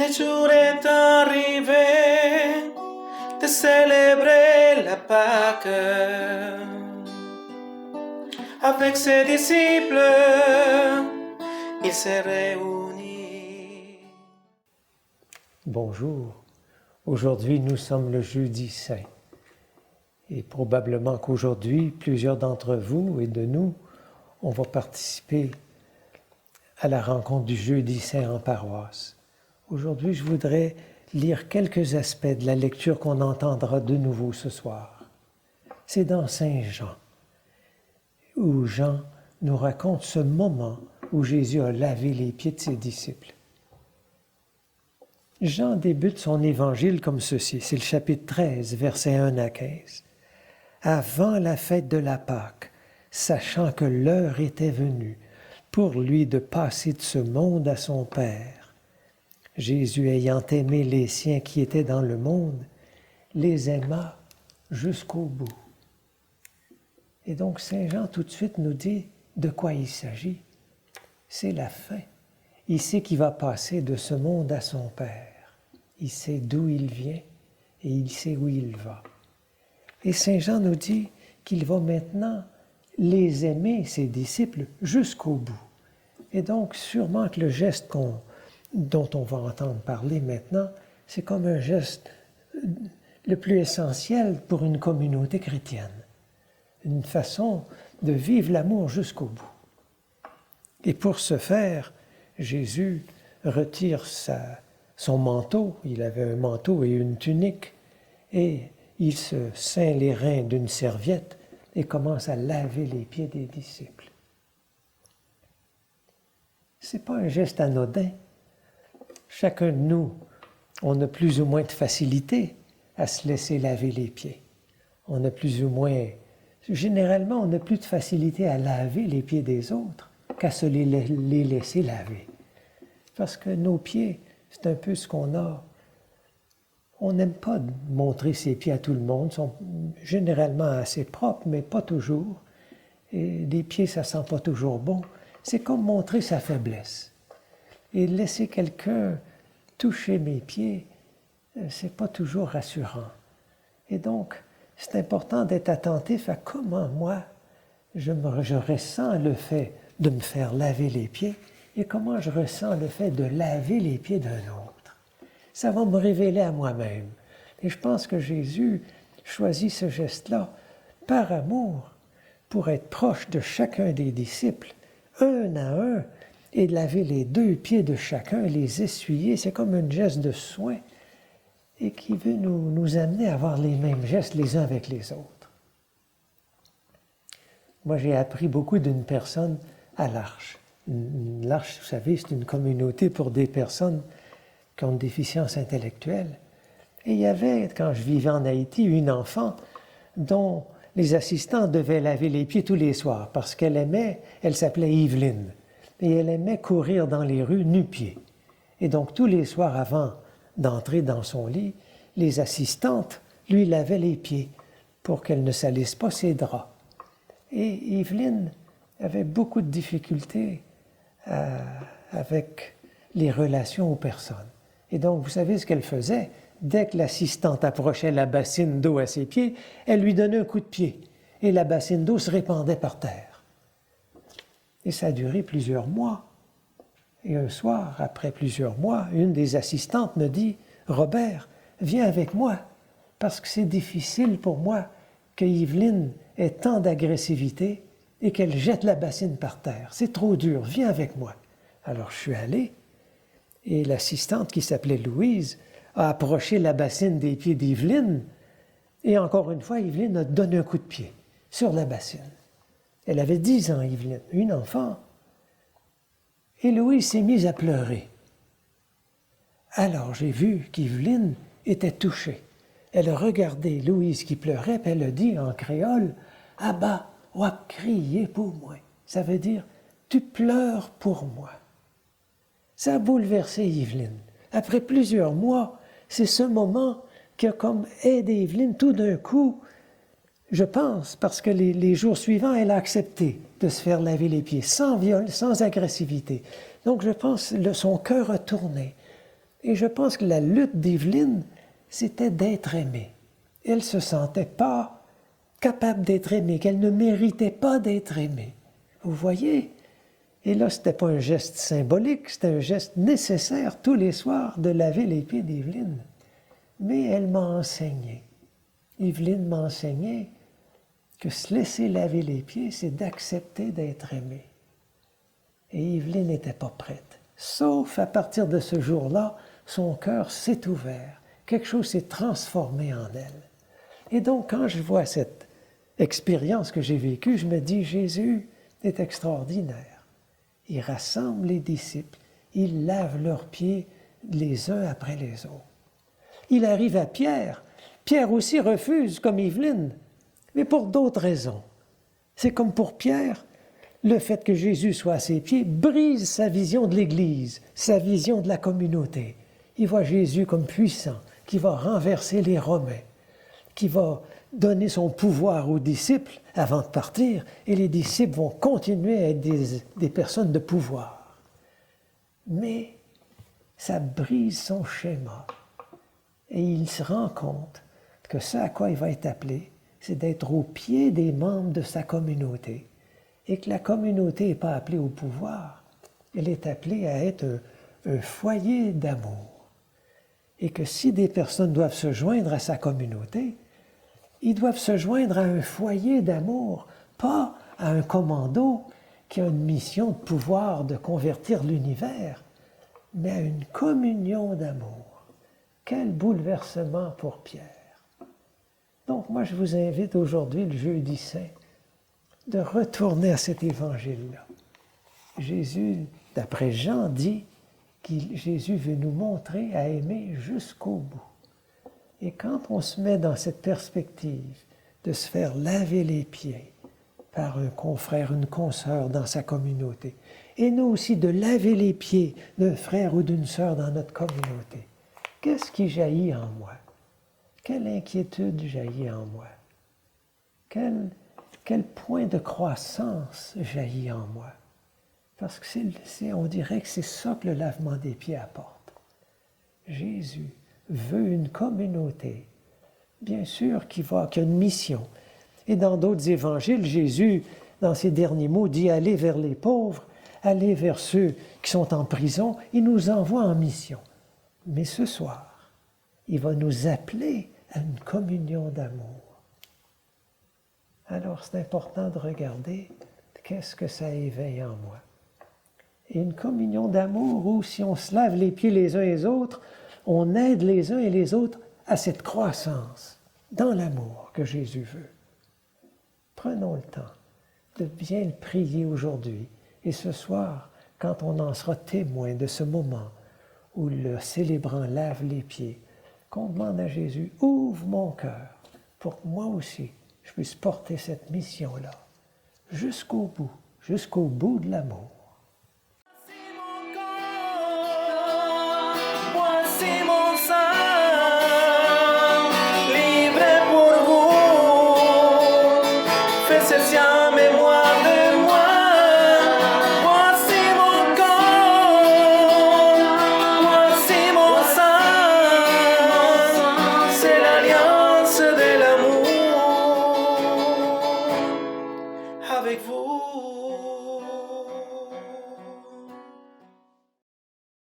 Le jour est arrivé de célébrer la Pâque avec ses disciples, il s'est réuni. Bonjour, aujourd'hui nous sommes le jeudi saint et probablement qu'aujourd'hui plusieurs d'entre vous et de nous, on va participer à la rencontre du jeudi saint en paroisse. Aujourd'hui, je voudrais lire quelques aspects de la lecture qu'on entendra de nouveau ce soir. C'est dans Saint Jean, où Jean nous raconte ce moment où Jésus a lavé les pieds de ses disciples. Jean débute son évangile comme ceci, c'est le chapitre 13, versets 1 à 15. « Avant la fête de la Pâque, sachant que l'heure était venue pour lui de passer de ce monde à son Père, Jésus ayant aimé les siens qui étaient dans le monde, les aima jusqu'au bout. » Et donc Saint Jean tout de suite nous dit de quoi il s'agit. C'est la fin. Il sait qu'il va passer de ce monde à son Père. Il sait d'où il vient et il sait où il va. Et Saint Jean nous dit qu'il va maintenant les aimer, ses disciples, jusqu'au bout. Et donc sûrement que le geste dont on va entendre parler maintenant, c'est comme un geste le plus essentiel pour une communauté chrétienne. Une façon de vivre l'amour jusqu'au bout. Et pour ce faire, Jésus retire son manteau, il avait un manteau et une tunique, et il se ceint les reins d'une serviette et commence à laver les pieds des disciples. Ce n'est pas un geste anodin. Chacun de nous, on a plus ou moins de facilité à se laisser laver les pieds. On a plus ou moins, généralement, on n'a plus de facilité à laver les pieds des autres qu'à se les laisser laver. Parce que nos pieds, c'est un peu ce qu'on a. On n'aime pas montrer ses pieds à tout le monde. Ils sont généralement assez propres, mais pas toujours. Et des pieds, ça sent pas toujours bon. C'est comme montrer sa faiblesse. Et laisser quelqu'un toucher mes pieds, c'est pas toujours rassurant. Et donc, c'est important d'être attentif à comment moi, je ressens le fait de me faire laver les pieds et comment je ressens le fait de laver les pieds d'un autre. Ça va me révéler à moi-même. Et je pense que Jésus choisit ce geste-là par amour pour être proche de chacun des disciples, un à un, et de laver les deux pieds de chacun, les essuyer. C'est comme un geste de soin et qui veut nous amener à avoir les mêmes gestes les uns avec les autres. Moi, j'ai appris beaucoup d'une personne à l'Arche. L'Arche, vous savez, c'est une communauté pour des personnes qui ont une déficience intellectuelle. Et il y avait, quand je vivais en Haïti, une enfant dont les assistants devaient laver les pieds tous les soirs parce elle s'appelait Yveline, et elle aimait courir dans les rues nu-pieds. Et donc, tous les soirs avant d'entrer dans son lit, les assistantes lui lavaient les pieds pour qu'elle ne salisse pas ses draps. Et Yveline avait beaucoup de difficultés avec les relations aux personnes. Et donc, vous savez ce qu'elle faisait? Dès que l'assistante approchait la bassine d'eau à ses pieds, elle lui donnait un coup de pied. Et la bassine d'eau se répandait par terre. Et ça a duré plusieurs mois. Et un soir, après plusieurs mois, une des assistantes me dit « Robert, viens avec moi, parce que c'est difficile pour moi que Yveline ait tant d'agressivité et qu'elle jette la bassine par terre. C'est trop dur, viens avec moi. » Alors je suis allé, et l'assistante qui s'appelait Louise a approché la bassine des pieds d'Yveline, et encore une fois, Yveline a donné un coup de pied sur la bassine. Elle avait 10 ans, Yveline, une enfant. Et Louise s'est mise à pleurer. Alors j'ai vu qu'Yveline était touchée. Elle a regardé Louise qui pleurait, puis elle a dit en créole, « Abba, wa crier pour moi. » Ça veut dire, « Tu pleures pour moi. » Ça a bouleversé Yveline. Après plusieurs mois, c'est ce moment qui a comme aidé Yveline tout d'un coup. Je pense, parce que les jours suivants, elle a accepté de se faire laver les pieds, sans viol, sans agressivité. Donc je pense que son cœur a tourné. Et je pense que la lutte d'Yveline, c'était d'être aimée. Elle ne se sentait pas capable d'être aimée, qu'elle ne méritait pas d'être aimée. Vous voyez? Et là, ce n'était pas un geste symbolique, c'était un geste nécessaire tous les soirs de laver les pieds d'Yveline. Mais elle m'a enseigné. Yveline m'a enseigné que se laisser laver les pieds, c'est d'accepter d'être aimé. Et Yveline n'était pas prête. Sauf à partir de ce jour-là, son cœur s'est ouvert. Quelque chose s'est transformé en elle. Et donc, quand je vois cette expérience que j'ai vécue, je me dis, Jésus est extraordinaire. Il rassemble les disciples, il lave leurs pieds les uns après les autres. Il arrive à Pierre. Pierre aussi refuse, comme Yveline, mais pour d'autres raisons. C'est comme pour Pierre, le fait que Jésus soit à ses pieds brise sa vision de l'Église, sa vision de la communauté. Il voit Jésus comme puissant, qui va renverser les Romains, qui va donner son pouvoir aux disciples avant de partir, et les disciples vont continuer à être des personnes de pouvoir. Mais ça brise son schéma. Et il se rend compte que ce à quoi il va être appelé, c'est d'être au pied des membres de sa communauté. Et que la communauté n'est pas appelée au pouvoir, elle est appelée à être un foyer d'amour. Et que si des personnes doivent se joindre à sa communauté, ils doivent se joindre à un foyer d'amour, pas à un commando qui a une mission de pouvoir de convertir l'univers, mais à une communion d'amour. Quel bouleversement pour Pierre! Donc moi, je vous invite aujourd'hui, le jeudi saint, de retourner à cet évangile-là. Jésus, d'après Jean, dit que Jésus veut nous montrer à aimer jusqu'au bout. Et quand on se met dans cette perspective de se faire laver les pieds par un confrère, une consoeur dans sa communauté, et nous aussi de laver les pieds d'un frère ou d'une sœur dans notre communauté, qu'est-ce qui jaillit en moi? Quelle inquiétude jaillit en moi? Quel point de croissance jaillit en moi? Parce que on dirait que c'est ça que le lavement des pieds apporte. Jésus veut une communauté, bien sûr, qui a une mission. Et dans d'autres évangiles, Jésus, dans ses derniers mots, dit « Allez vers les pauvres, allez vers ceux qui sont en prison. » Il nous envoie en mission. Mais ce soir, il va nous appeler à une communion d'amour. Alors, c'est important de regarder qu'est-ce que ça éveille en moi. Et une communion d'amour où, si on se lave les pieds les uns et les autres, on aide les uns et les autres à cette croissance dans l'amour que Jésus veut. Prenons le temps de bien le prier aujourd'hui. Et ce soir, quand on en sera témoin de ce moment où le célébrant lave les pieds, qu'on demande à Jésus, ouvre mon cœur pour que moi aussi, je puisse porter cette mission-là jusqu'au bout de l'amour.